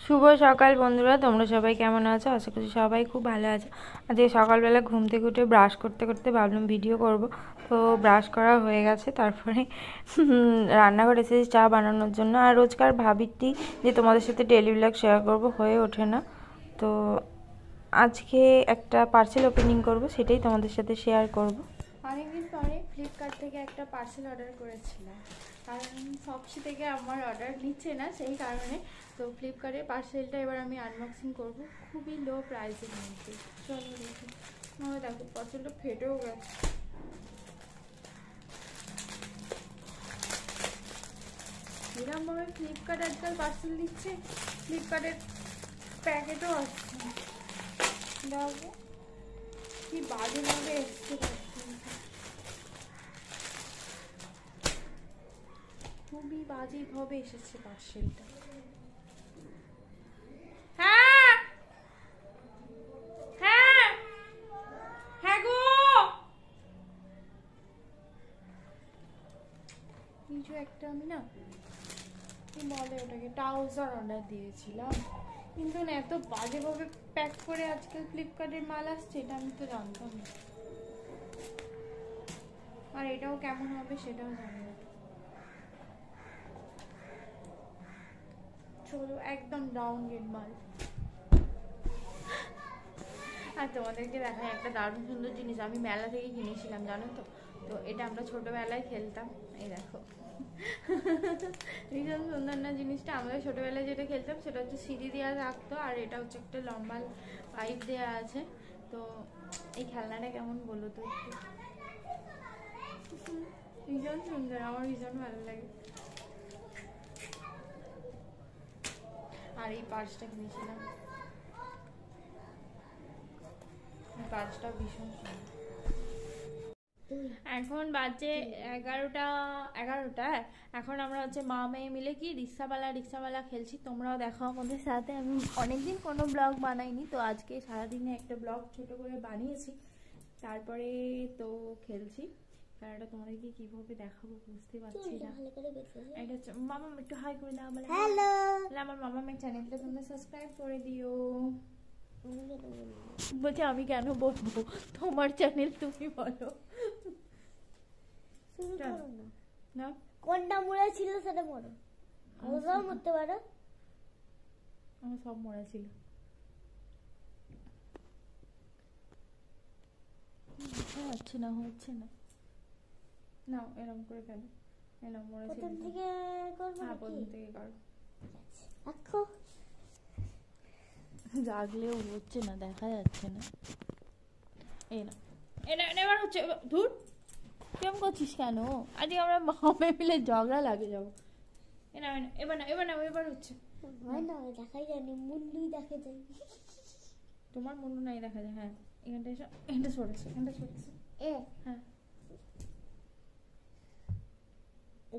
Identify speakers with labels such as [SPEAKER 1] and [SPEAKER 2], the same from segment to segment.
[SPEAKER 1] শুভ সকাল বন্ধুরা, তোমরা সবাই কেমন আছো? আশা করছি সবাই খুব ভালো আছো। আজকে সকালবেলা ঘুম থেকে উঠে ব্রাশ করতে করতে ভাবলাম ভিডিও করব। তো ব্রাশ করা হয়ে গেছে, তারপরে রান্নাঘরে এসেছি চা বানানোর জন্য। আর রোজকার ভাবিটি যে তোমাদের সাথে ডেইলি ব্লগ শেয়ার করব হয়ে ওঠে না। তো আজকে একটা পার্সেল ওপেনিং করব, সেটাই তোমাদের সাথে শেয়ার করব।
[SPEAKER 2] অনেকদিন পরে ফ্লিপকার্ট থেকে একটা পার্সেল অর্ডার করেছিলাম, কারণ শপসি থেকে আমার অর্ডার নিচ্ছে না, সেই কারণে। তো ফ্লিপকার্টের পার্সেলটা এবার আমি আনবক্সিং করব খুবই লো প্রাইসের মধ্যে। চলো দেখি। দেখো পার্সেলটা ফেটেও গেছে। এরকমভাবে ফ্লিপকার্ট আজকাল পার্সেল দিচ্ছে, ফ্লিপকার্টের প্যাকেটও আসছে। দেখো কি বাজেভাবে এসছে, খুবই বাজেভাবে এসেছে পার্সেলটা। হ্যাঁ হ্যাঁ হ্যাঁ গো, কিছু একটা আমি না কি বলে ওটাকে ট্রাউজার অর্ডার দিয়েছিলাম, কিন্তু না এত বাজেভাবে প্যাক করে আজকাল ফ্লিপকার্টের মাল আসছে, এটা আমি তো জানতাম না। আর এটাও কেমন হবে সেটাও জানি না। চলো একদম ডাউন রেট মাল। আর তোমাদেরকে দেখায় একটা দারুণ সুন্দর জিনিস, আমি মেলা থেকে কিনেছিলাম জানো তো। তো এটা আমরা ছোটবেলায় খেলতাম, এই দেখো ভীষণ সুন্দর না জিনিসটা। আমরা ছোটবেলায় যেটা খেলতাম সেটা হচ্ছে সিঁড়ি দেওয়া থাকতো, আর এটা হচ্ছে একটা লম্বা পাইপ দেওয়া আছে। তো এই খেলনাটা কেমন বলো তো একটু? ভীষণ সুন্দর, আমার ভীষণ ভালো লাগে। আর এই পার্সটা কিনেছিলাম, পার্সটা ভীষণ সুন্দর। এখন বাজে 11টা। এখন আমরা হচ্ছে মা মেয়ে মিলে কি রিক্সাওয়ালা খেলছি। তোমরাও দেখো আমাদের সাথে। আমি অনেকদিন কোনো ব্লগ বানাইনি, তো আজকে সারাদিনে একটা ব্লগ ছোট করে বানিয়েছি, তারপরে তো খেলছি। খেলাটা তোমাদেরকে কিভাবে দেখাবো বুঝতে পারছি না। এটা হচ্ছে মামা, একটু হাই করে দাও। হ্যালো, আমার মামা মেয়ে চ্যানেলটা তোমরা সাবস্ক্রাইব করে দিও। বলছে আমি কেন বলবো, তোমার চ্যানেল তুমি বলো না।
[SPEAKER 3] কোনটা মরে ছিল সেটা বলো, ওটাও মরতে পারো।
[SPEAKER 2] আমার সব মরা ছিল। হচ্ছে না না, এরকম করে কেন? এরকম মরা ছিল।
[SPEAKER 3] প্রথম থেকে করব?
[SPEAKER 2] হ্যাঁ, প্রথম থেকে করো।
[SPEAKER 3] দেখো
[SPEAKER 2] জাগলেও হচ্ছে না, দেখা যাচ্ছে না। এই না, এবার হচ্ছে। ধুর, কেমন করছিস কেন? আজকে আমরা মামে মিলে ঝগড়া লাগে যাবো। এবার হচ্ছে।
[SPEAKER 3] দেখাই যায়নি, মুন্ডুই দেখা যায়।
[SPEAKER 2] তোমার মুন্ডু নাই দেখা যায়। হ্যাঁ, এখানটা এসো, এখানটা সরেছে।
[SPEAKER 3] এ
[SPEAKER 2] হ্যাঁ,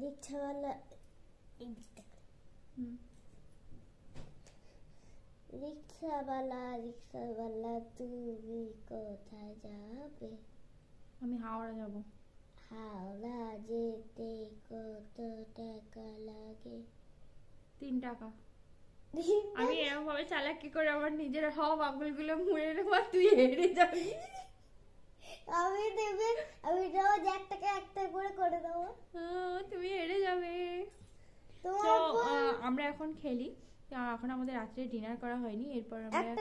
[SPEAKER 3] রিক্সাওয়ালা তুমি কোথায় যাবে?
[SPEAKER 2] আমি হাওড়া যাব।
[SPEAKER 3] হাওড়া যেতে কত টাকা লাগে?
[SPEAKER 2] 3 টাকা। আমি এরকম ভাবে চালাকি করে আমার নিজের সব আঙুলগুলো মুড়ে নেবো, তুই হেরে যাবি।
[SPEAKER 3] আমি রোজ 1 টাকা একটা করে দেবো,
[SPEAKER 2] তুমি হেরে যাবে। তো আমরা এখন খেলি। এখন আমাদের রাত্রে ডিনার করা হয়নি, এরপর আমরা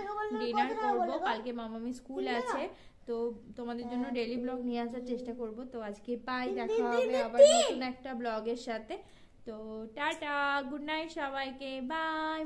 [SPEAKER 2] ডিনার করব। কালকে মামামি স্কুল আছে, তো তোমাদের জন্য ডেইলি ব্লগ নিয়ে আসার চেষ্টা করব। তো আজকে বাই, দেখা হবে আবার নতুন একটা ব্লগের সাথে। তো টাটা, গুড নাইট সবাইকে, বাই।